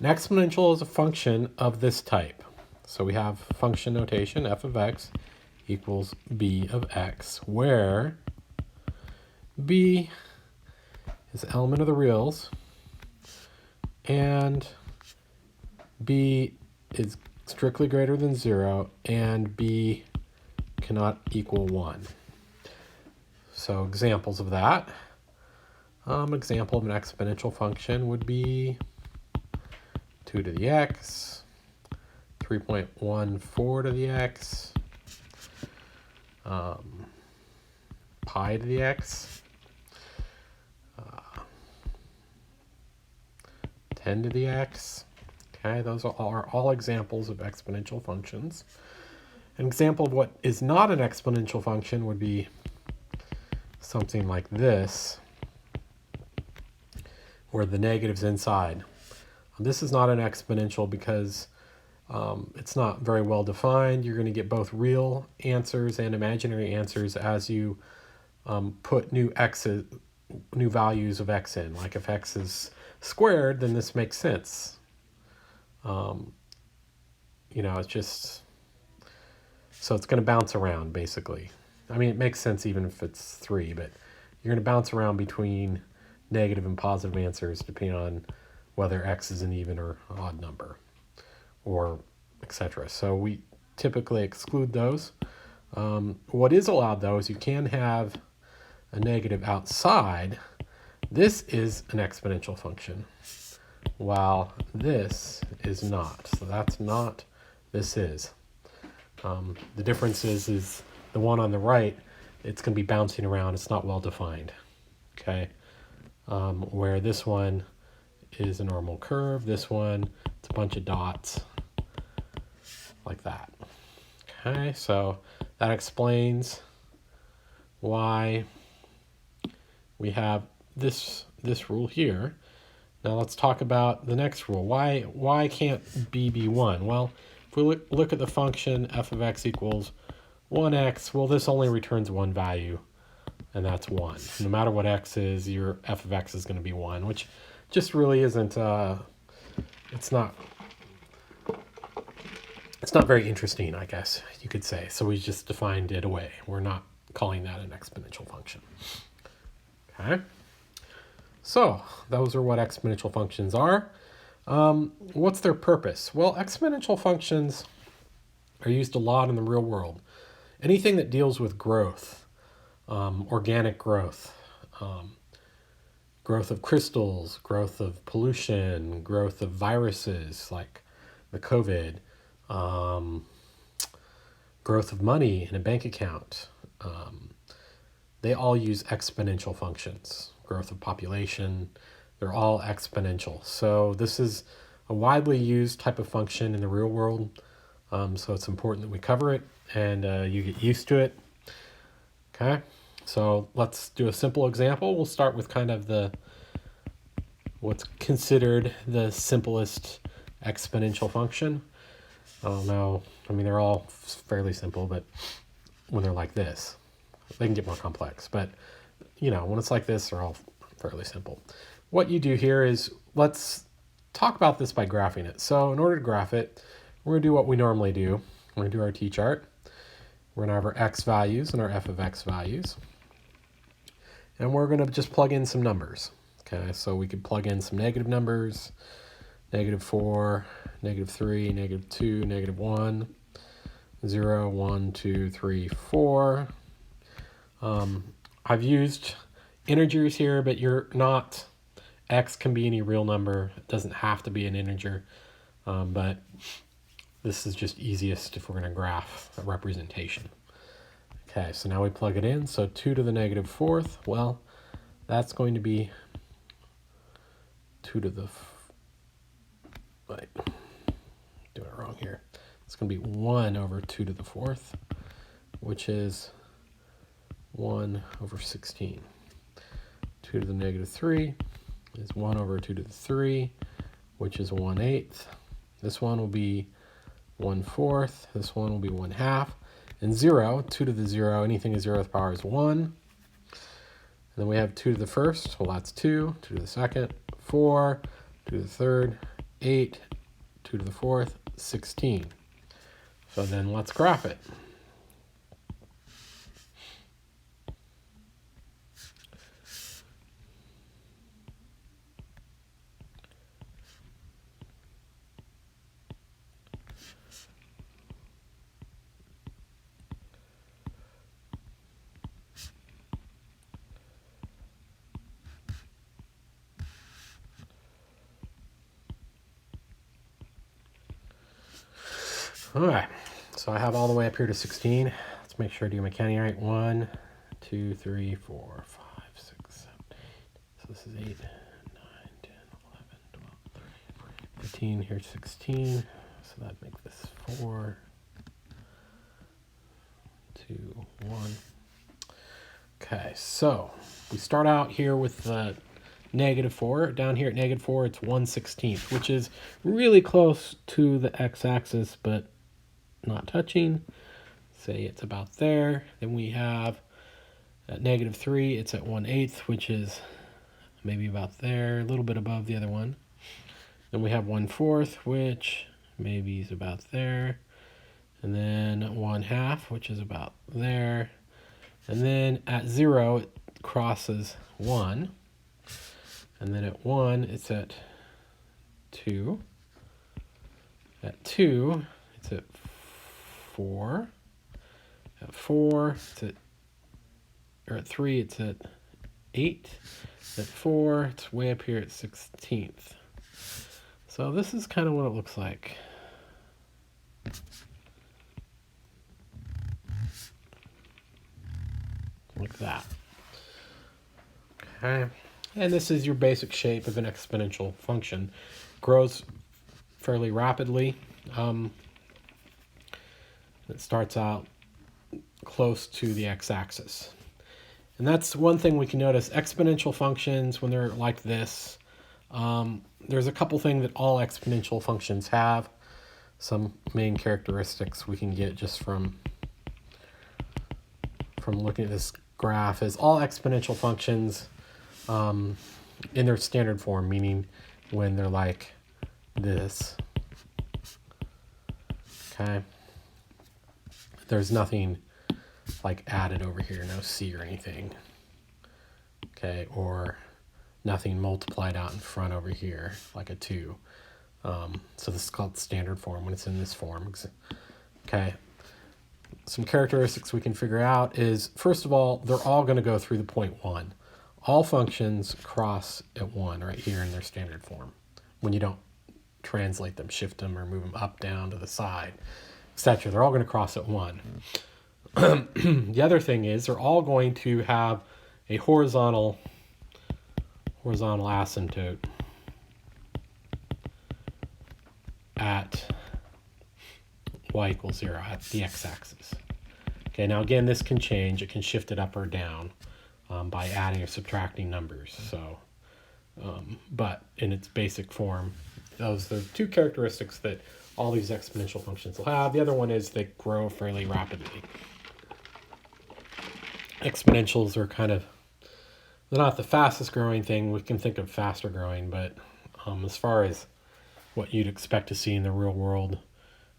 An exponential is a function of this type. So we have function notation, f of x equals b of x, where b is the element of the reals, and b is strictly greater than 0, and b cannot equal 1. So examples of that. Example of an exponential function would be 2 to the x, 3.14 to the x, pi to the x, 10 to the x. Okay, those are all examples of exponential functions. An example of what is not an exponential function would be something like this, where the negative's inside. This is not an exponential because it's not very well defined. You're going to get both real answers and imaginary answers as you put new values of x in. Like if x is squared, then this makes sense. It's just, so it's going to bounce around basically. I mean, it makes sense even if it's 3, but you're going to bounce around between negative and positive answers depending on whether x is an even or odd number, or etc. So we typically exclude those. What is allowed though is you can have a negative outside. This is an exponential function, while this is not. So that's not, this is. The difference is the one on the right, it's going to be bouncing around. It's not well defined. Okay. Where this one is a normal curve. This one, it's a bunch of dots like that. Okay, so that explains why we have this rule here. Now let's talk about the next rule. Why can't b be 1? Well, if we look at the function f of x equals 1x, well, this only returns one value, and that's 1. No matter what x is, your f of x is going to be 1, which just really isn't, it's not very interesting, I guess you could say. So we just defined it away. We're not calling that an exponential function. Okay. So those are what exponential functions are. What's their purpose? Well, exponential functions are used a lot in the real world. Anything that deals with growth, organic growth, growth of crystals, growth of pollution, growth of viruses like the COVID, growth of money in a bank account. They all use exponential functions. Growth of population, they're all exponential. So this is a widely used type of function in the real world. So it's important that we cover it and you get used to it. Okay, so let's do a simple example. We'll start with kind of what's considered the simplest exponential function. Now, I mean, they're all fairly simple, but when they're like this, they can get more complex. But, when it's like this, they're all fairly simple. What you do here is, let's talk about this by graphing it. So in order to graph it, we're going to do what we normally do. We're going to do our t-chart. We're going to have our x values and our f of x values. And we're going to just plug in some numbers. Okay, so we could plug in some negative numbers, -4, -3, -2, -1, 0, 1, 2, 3, 4. I've used integers here, but x can be any real number. It doesn't have to be an integer, but this is just easiest if we're going to graph a representation. Okay, so now we plug it in. So 2 to the -4th, well, that's going to be 2 to the, wait, doing it wrong here. It's going to be 1 over 2 to the 4th, which is 1 over 16. 2 to the -3 is 1 over 2 to the 3, which is 1/8. This one will be 1/4. This one will be 1/2. And 0, 2 to the 0, anything to the 0th power is 1. And then we have 2 to the 1st, well, that's 2. 2 to the 2nd, 4. 2 to the 3rd, 8, 2 to the 4th, 16. So then let's graph it. All right, so I have all the way up here to 16. Let's make sure I do my counting right. 1, 2, 3, 4, 5, 6, 7, 8. So this is 8, 9, 10, 11, 12, 13, 14, 15. Here's 16. So that'd make this 4, 2, 1. Okay, so we start out here with the -4. Down here at -4, it's 1/16, which is really close to the x-axis, but not touching. Say it's about there. Then we have at -3, it's at 1/8, which is maybe about there, a little bit above the other one. Then we have 1/4, which maybe is about there. And then 1/2, which is about there. And then at 0, it crosses 1. And then at 1, it's at 2. At 2, it's at 4. At 4, at 3, it's at 8. At 4, it's way up here at 16th. So this is kind of what it looks like. Like that. Okay. And this is your basic shape of an exponential function. Grows fairly rapidly. It starts out close to the x-axis. And that's one thing we can notice. Exponential functions, when they're like this, there's a couple things that all exponential functions have. Some main characteristics we can get just from looking at this graph is all exponential functions in their standard form, meaning when they're like this. Okay. There's nothing like added over here, no c or anything. Okay, or nothing multiplied out in front over here, like a 2. So this is called standard form when it's in this form. Okay. Some characteristics we can figure out is, first of all, they're all going to go through the point 1. All functions cross at 1 right here in their standard form when you don't translate them, shift them, or move them up, down, to the side, etc. They're all going to cross at 1. The other thing is they're all going to have a horizontal asymptote at y equals 0 at the x-axis. Okay, now again, this can change. It can shift it up or down by adding or subtracting numbers. So, but in its basic form, those are the two characteristics that all these exponential functions will have. The other one is they grow fairly rapidly. Exponentials are they're not the fastest growing thing. We can think of faster growing, but as far as what you'd expect to see in the real world,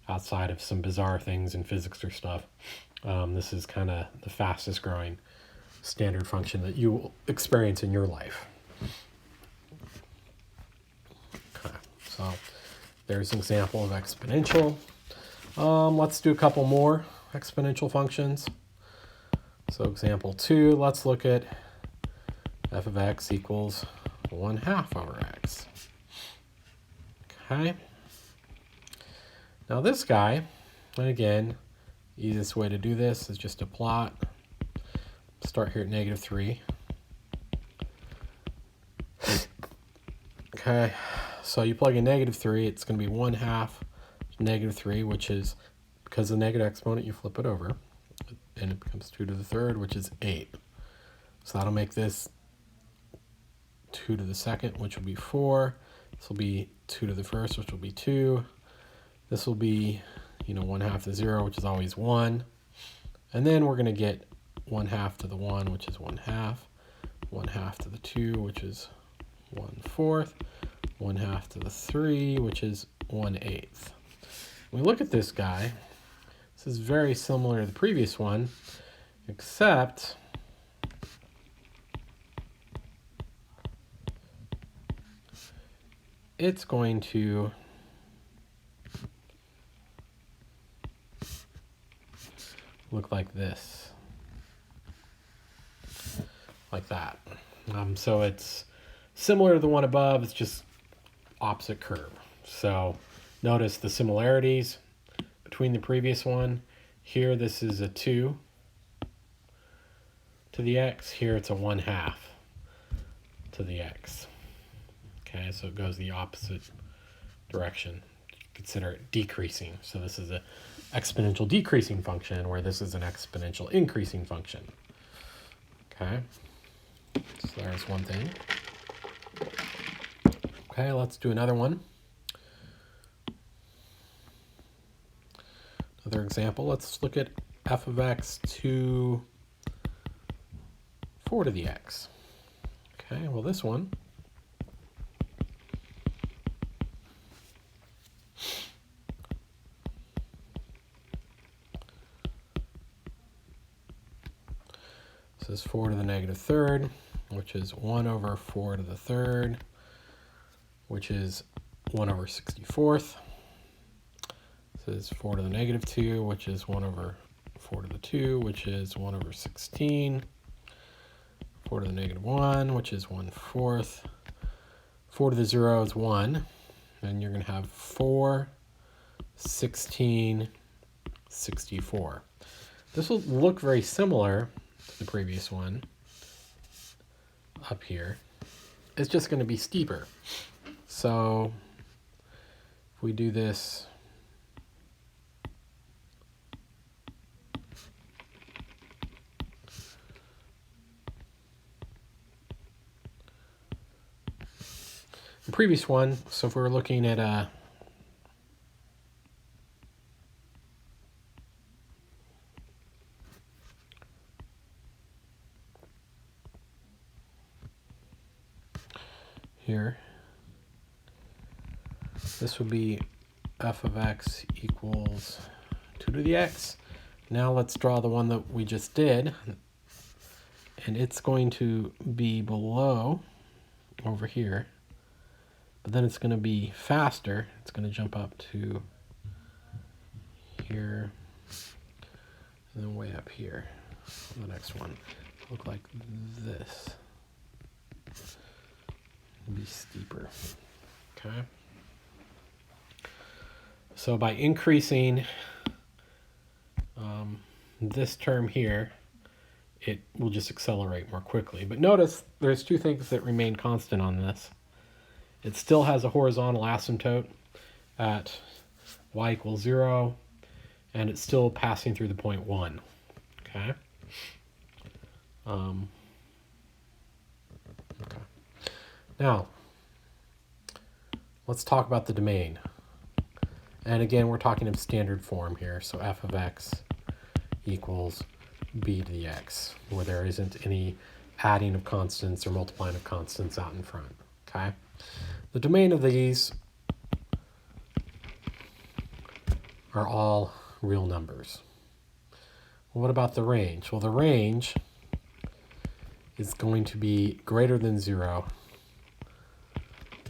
outside of some bizarre things in physics or stuff, this is kind of the fastest growing standard function that you will experience in your life. Okay, so there's an example of exponential. Let's do a couple more exponential functions. So example 2, let's look at f of x equals 1/2 over x. Okay. Now this guy, and again, easiest way to do this is just to plot. Start here at -3. Okay, so you plug in -3, it's going to be 1/2 -3, which is, because of the negative exponent, you flip it over, and it becomes 2 to the 3rd, which is 8. So that'll make this 2 to the 2nd, which will be 4. This will be 2 to the 1st, which will be 2. This will be, 1/2 to 0, which is always 1. And then we're going to get 1/2 to the 1, which is 1/2. 1/2 to the 2, which is 1/4. 1/2 to the 3, which is 1/8. When we look at this guy, this is very similar to the previous one, except it's going to look like this, like that. So it's similar to the one above, it's just opposite curve. So notice the similarities between the previous one. Here this is a 2 to the x, here it's a 1/2 to the x. Okay, so it goes the opposite direction. Consider it decreasing. So this is an exponential decreasing function, where this is an exponential increasing function. Okay, so there's one thing. Okay, let's do another one. Another example, let's look at f of x to 4 to the x. Okay, well this one, this is 4 to the negative third, which is 1 over 4 to the third, which is 1 over 64th. This is 4 to the negative 2, which is 1 over 4 to the 2, which is 1 over 16. 4 to the negative 1, which is 1/4. 4 to the 0 is 1. And you're going to have 4, 16, 64. This will look very similar to the previous one up here. It's just going to be steeper. So if we do this, the previous one, so if we were looking at here, this would be f of x equals 2 to the x. Now let's draw the one that we just did, and it's going to be below over here, but then it's going to be faster. It's going to jump up to here, and then way up here. The next one look like this. It'll be steeper. Okay. So by increasing this term here, it will just accelerate more quickly. But notice there's two things that remain constant on this. It still has a horizontal asymptote at y equals 0, and it's still passing through the point 1. Okay. Okay. Now, let's talk about the domain. And again, we're talking in standard form here. So f of x equals b to the x, where there isn't any adding of constants or multiplying of constants out in front. Okay. The domain of these are all real numbers. Well, what about the range? Well, the range is going to be greater than 0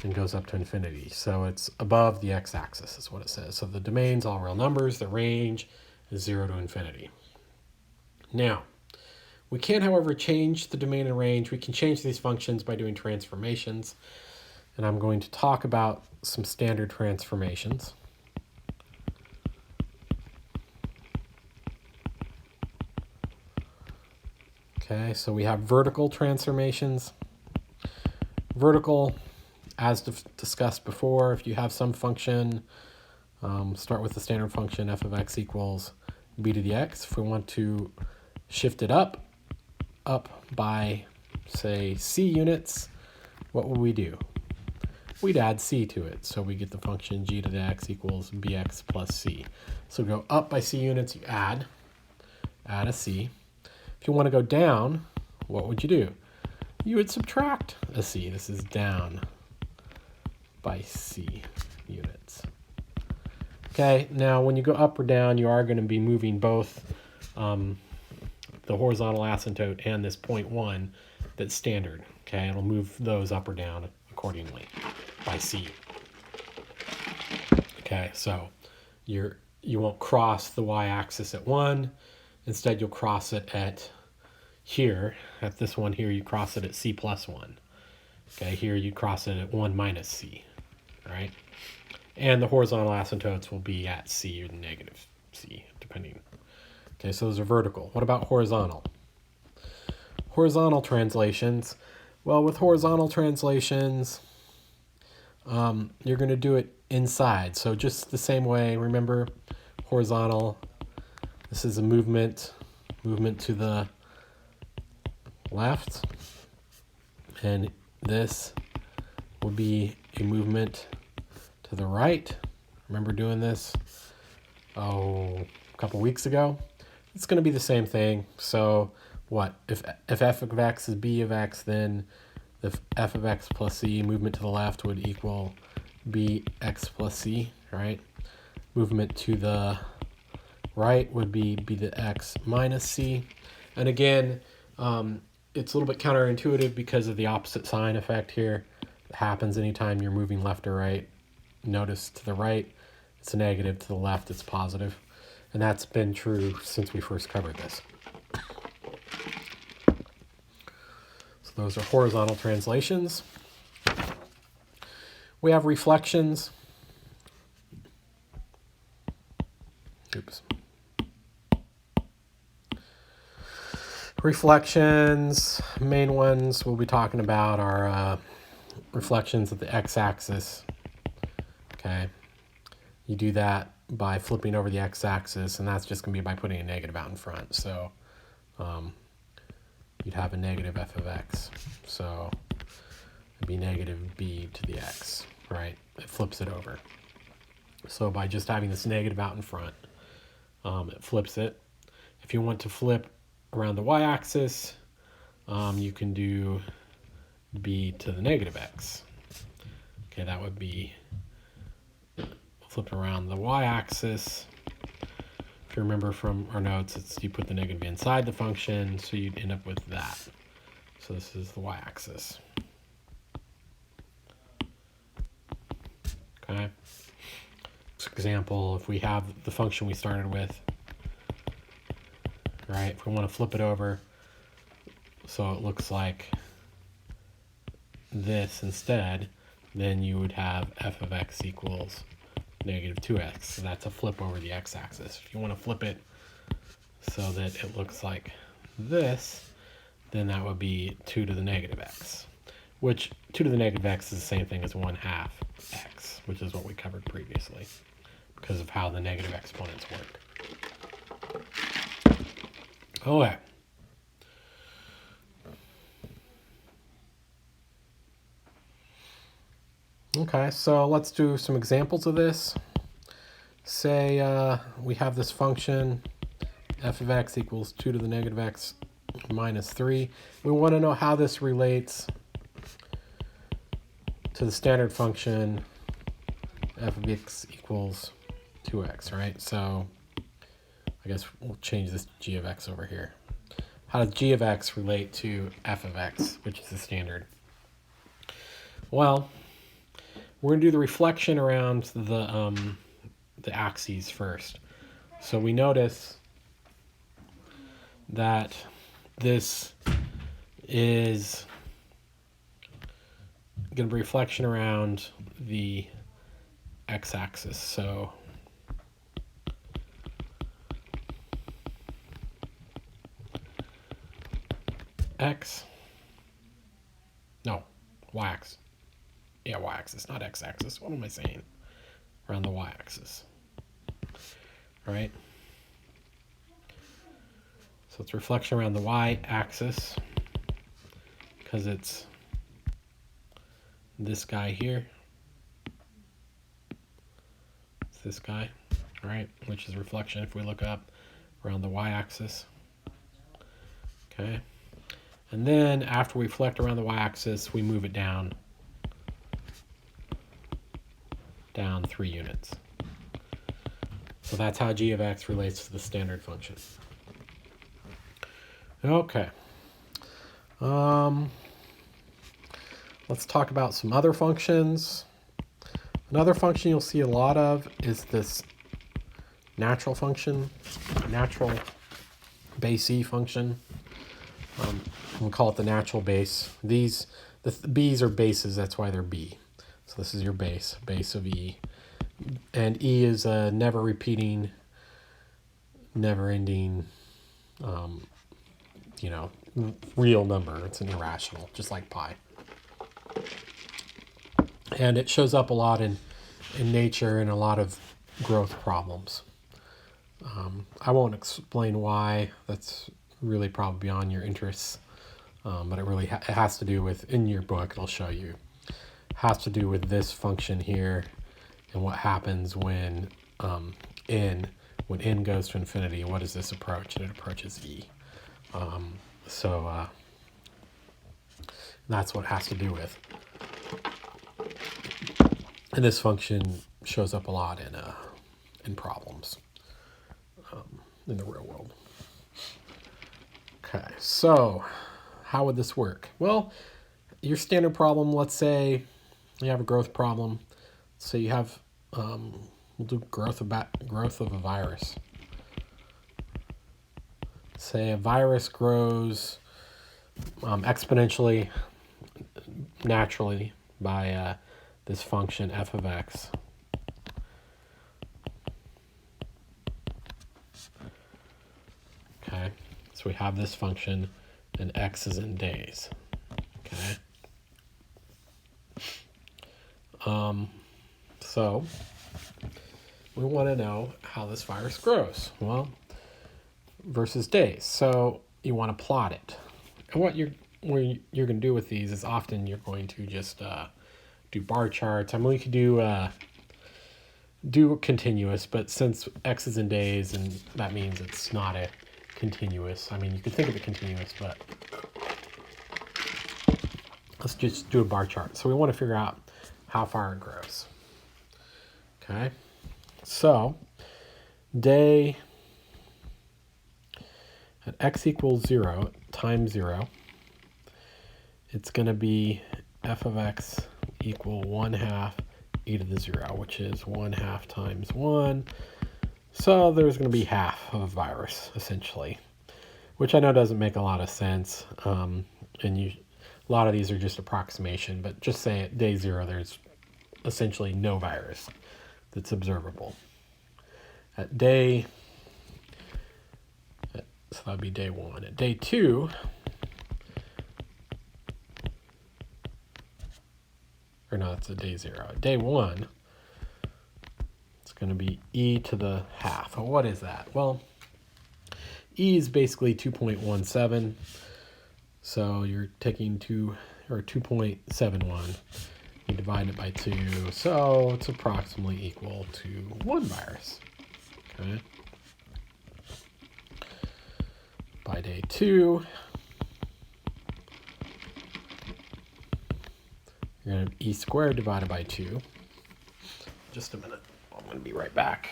and goes up to infinity. So it's above the x-axis is what it says. So the domain's all real numbers. The range is 0 to infinity. Now, we can, however, change the domain and range. We can change these functions by doing transformations. And I'm going to talk about some standard transformations. Okay, so we have vertical transformations. Vertical, as discussed before, if you have some function, start with the standard function f of x equals b to the x. If we want to shift it up by, say, c units, what would we do? We'd add c to it. So we get the function g to the x equals bx plus c. So go up by c units, you add a c. If you want to go down, what would you do? You would subtract a c. This is down by c units. Okay, now when you go up or down, you are going to be moving both the horizontal asymptote and this 0.1 that's standard. Okay, it'll move those up or down accordingly by c. Okay, so you won't cross the y-axis at 1. Instead, you'll cross it at here. At this one here, you cross it at c plus 1. Okay, here you cross it at 1 minus c. All right? And the horizontal asymptotes will be at c or negative c, depending. Okay, so those are vertical. What about horizontal? Horizontal translations. Well, with horizontal translations, you're going to do it inside. So just the same way, remember, horizontal, this is a movement to the left, and this will be a movement to the right. Remember doing this a couple weeks ago? It's going to be the same thing. So what? If f of x is b of x, then the f of x plus c movement to the left would equal bx plus c, right? Movement to the right would be b to x minus c. And again, it's a little bit counterintuitive because of the opposite sign effect here. It happens anytime you're moving left or right. Notice to the right, it's a negative. To the left, it's positive. And that's been true since we first covered this. So those are horizontal translations. We have reflections. Oops. Reflections, main ones we'll be talking about are reflections of the x-axis. Okay, you do that by flipping over the x-axis, and that's just going to be by putting a negative out in front. So you'd have a negative f of x. So it'd be negative b to the x, right? It flips it over. So by just having this negative out in front, it flips it. If you want to flip around the y-axis, you can do b to the negative x. Okay, that would be flipped around the y-axis. If you remember from our notes, it's you put the negative inside the function, so you'd end up with that. So this is the y-axis. Okay. For example, if we have the function we started with, right, if we want to flip it over so it looks like this instead, then you would have f of x equals negative 2x. So that's a flip over the x-axis. If you want to flip it so that it looks like this, then that would be 2 to the negative x, which 2 to the negative x is the same thing as 1/2 x, which is what we covered previously because of how the negative exponents work. Okay. Okay, so let's do some examples of this. Say we have this function f of x equals 2 to the negative x minus 3. We want to know how this relates to the standard function f of x equals 2x, right? So I guess we'll change this g of x over here. How does g of x relate to f of x, which is the standard? Well, we're going to do the reflection around the axes first. So we notice that this is going to be reflection around the x-axis. So y-axis. Yeah, y-axis, not x-axis. What am I saying? Around the y-axis. All right? So it's reflection around the y-axis because it's this guy here. It's this guy, right? Which is reflection if we look up around the y-axis. Okay? And then after we reflect around the y-axis, we move it down down 3 units. So that's how g of x relates to the standard function. Okay. Let's talk about some other functions. Another function you'll see a lot of is this natural function, natural base e function. We'll call it the natural base. The b's are bases, that's why they're b. So this is your base of e. And e is a never repeating, never ending, real number. It's an irrational, just like pi. And it shows up a lot in nature and a lot of growth problems. I won't explain why. That's really probably beyond your interests. But it really it has to do with, in your book, it'll show you, has to do with this function here and what happens when n goes to infinity. What does this approach? And it approaches e. So that's what it has to do with. And this function shows up a lot in problems in the real world. Okay, so how would this work? Well, your standard problem, let's say you have a growth problem. So you have, we'll do growth of a virus. Say a virus grows exponentially, naturally, by this function f of x. Okay, so we have this function, and x is in days. Okay. So we want to know how this virus grows. Well, versus days. So you want to plot it. And what you're going to do with these is often you're going to just do bar charts. I mean, we could do continuous, but since x is in days, and that means it's not a continuous. I mean, you could think of it continuous, but let's just do a bar chart. So we want to figure out how far it grows. Okay, so day at x equals 0 times 0, it's going to be f of x equal 1/2 e to the 0, which is 1/2 times 1. So there's going to be half of a virus, essentially, which I know doesn't make a lot of sense. And a lot of these are just approximation, but just say at day 0, there's essentially no virus that's observable. So that'd be day 1. At day 2, or no, it's a day 0. At day 1, it's going to be e to the half. Well, what is that? Well, e is basically 2.17. So you're taking 2.71. You divide it by 2. So it's approximately equal to 1 virus. Okay. By day 2, you're going to have e squared divided by 2. Just a minute. I'm going to be right back.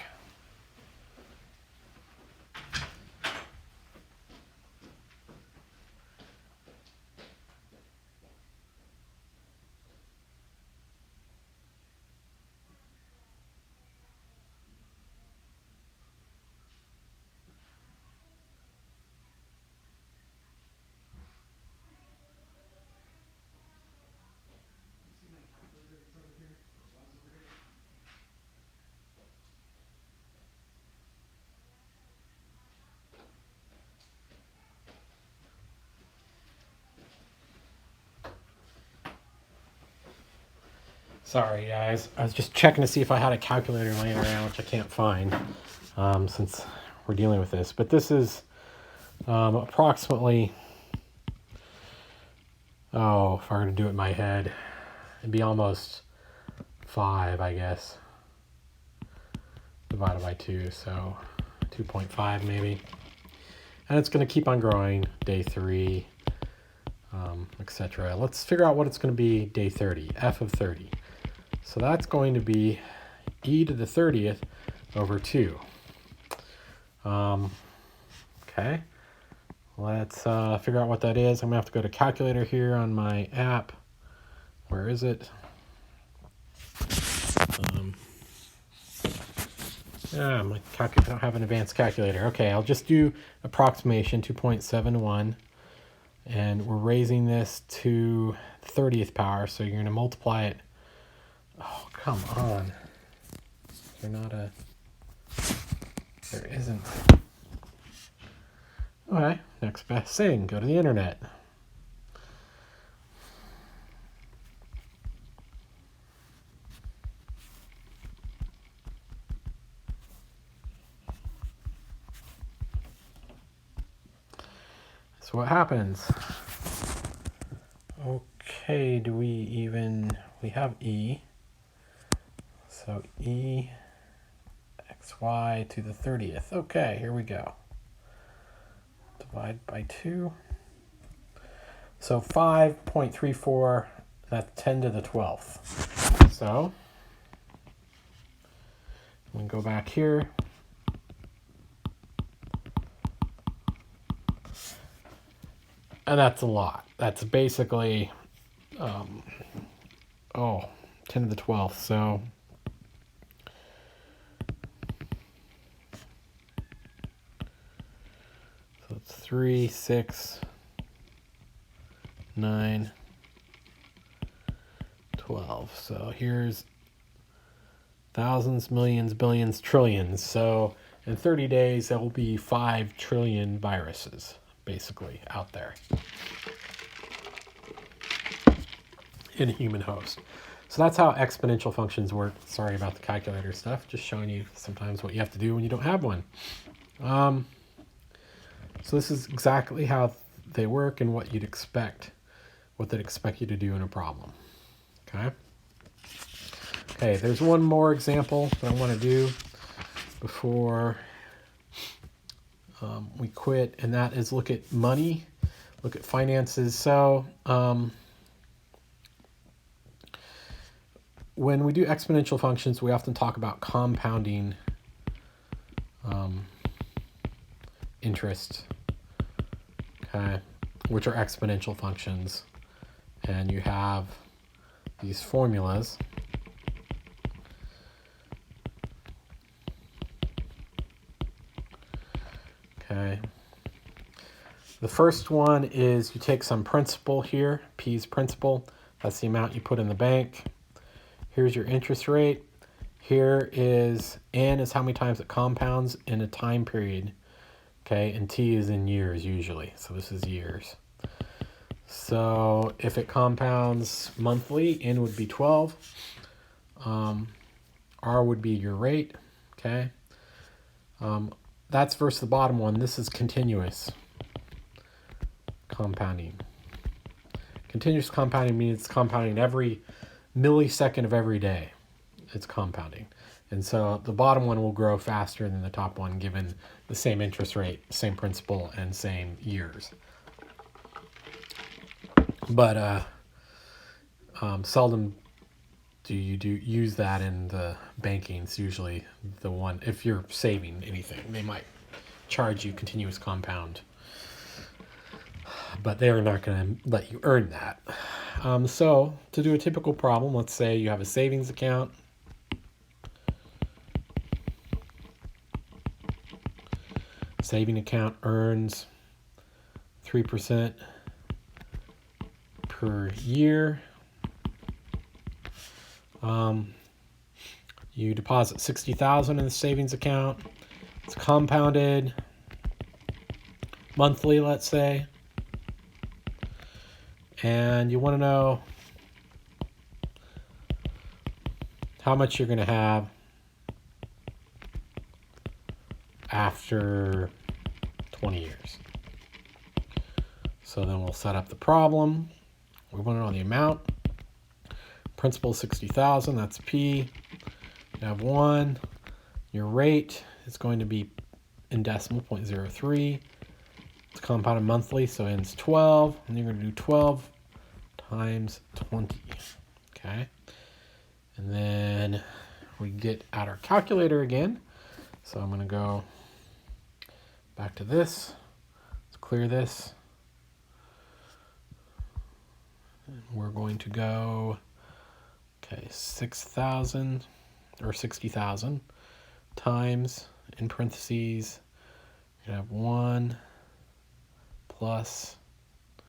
Sorry, guys. I was just checking to see if I had a calculator laying around, which I can't find since we're dealing with this. But this is approximately, if I were to do it in my head, it'd be almost 5, I guess, divided by 2. So 2.5 maybe. And it's going to keep on growing day 3, etc. Let's figure out what it's going to be day 30, f of 30. So that's going to be e to the 30th over 2. Okay, let's figure out what that is. I'm going to have to go to calculator here on my app. Where is it? I don't have an advanced calculator. Okay, I'll just do approximation 2.71. And we're raising this to 30th power, so you're going to multiply it. Oh, come on. You're not a... There isn't. Okay, next best thing. Go to the internet. So what happens? Okay, we have E. So E xy to the 30th. Okay, here we go. Divide by 2. So 5.34, that's 10 to the 12th. So we can go back here. And that's a lot. That's basically, 10 to the 12th. So it's 3, 6, 9, 12. So here's thousands, millions, billions, trillions. So in 30 days, there will be 5 trillion viruses basically out there in a human host. So that's how exponential functions work. Sorry about the calculator stuff, just showing you sometimes what you have to do when you don't have one. So this is exactly how they work and what you'd expect, what they'd expect you to do in a problem. Okay, there's one more example that I want to do before we quit, and that is look at money, look at finances. So when we do exponential functions, we often talk about compounding interest, okay, which are exponential functions. And you have these formulas. Okay. The first one is you take some principal here, P's principal. That's the amount you put in the bank. Here's your interest rate. Here is N is how many times it compounds in a time period. Okay, and T is in years usually. So this is years. So if it compounds monthly, N would be 12. R would be your rate. Okay. That's versus the bottom one. This is continuous compounding. Continuous compounding means it's compounding every millisecond of every day. It's compounding. And so the bottom one will grow faster than the top one given the same interest rate, same principal, and same years. But seldom do you use that in the banking. It's usually the one, if you're saving anything, they might charge you continuous compound, but they're not going to let you earn that. So to do a typical problem, let's say you have a savings account. Saving account earns 3% per year. You deposit $60,000 in the savings account. It's compounded monthly, let's say. And you want to know how much you're going to have after 20 years. So then we'll set up the problem. We want to know the amount. Principal 60,000, that's P. You have 1. Your rate is going to be in decimal 0.03. It's compounded monthly, so it ends 12. And you're going to do 12 times 20. Okay. And then we get out our calculator again. So I'm going to go back to this. Let's clear this. And we're going to go, okay, 6,000 or 60,000 times, in parentheses, we have 1 plus